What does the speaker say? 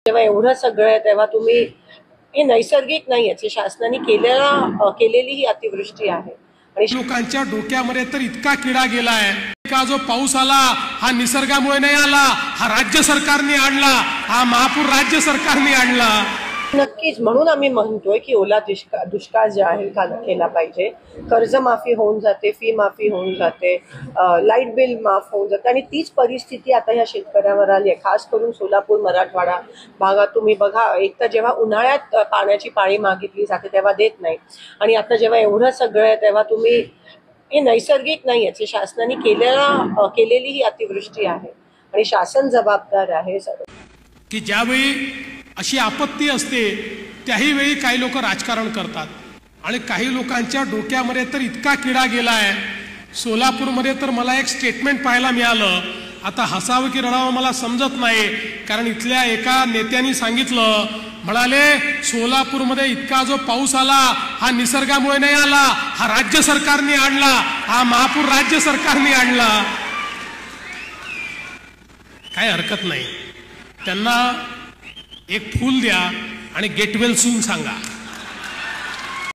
जेव्हा एवढं सगळं आहे तेव्हा तुम्ही हे नैसर्गिक नाही आहे, शासनाने केलेली ही अतिवृष्टी आहे आणि लोकांच्या डोक्यामध्ये तर इतका किडा गेलाय का जो पाऊस आला हा निसर्गामुळे नाही आला, हा राज्य सरकारने आणला, हा महापूर राज्य सरकारने आणला। नक्कीच म्हणून आम्ही म्हणतोय की ओला दुष्काळ जे आहे केला पाहिजे। कर्जमाफी होऊन जाते, फी माफी होऊन जाते, लाईट बिल माफ होऊन जाते आणि तीच परिस्थिती आता ह्या शेतकऱ्यावर आली आहे। खास करून सोलापूर मराठवाडा भागात तुम्ही बघा, एक तर जेव्हा उन्हाळ्यात पाण्याची पाळी मागितली जाते तेव्हा देत नाही आणि आता जेव्हा एवढं सगळं आहे तेव्हा तुम्ही हे नैसर्गिक नाही आहे, शासनाने केलेली ही अतिवृष्टी आहे आणि शासन जबाबदार आहे सगळं। की ज्यावेळी अशी आपत्ती असते त्याही वेळी काही लोक राजकारण करतात आणि काही लोकांच्या डोक्यामध्ये तर इतका किडा गेलाय। सोलापूरमध्ये तर मला एक स्टेटमेंट पाहायला मिळालं, आता हसावं की रडावं मला समजत नाही, कारण इथल्या एका नेत्याने सांगितलं, म्हणाले सोलापूरमध्ये इतका जो पाऊस आला हा निसर्गामुळे नाही आला, हा राज्य सरकारने आणला, हा महापूर राज्य सरकारने आणला। काय हरकत नाही, त्यांना एक फूल द्या आणि गेट वेल सून सांगा।